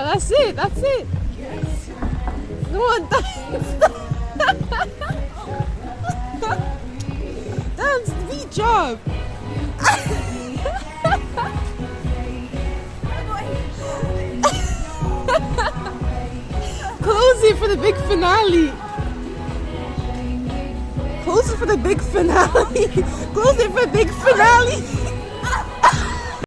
that's it. That's it. Come on, dance. Dance. Good job. Close it for the big finale. Close it for the big finale. Close it for the big finale.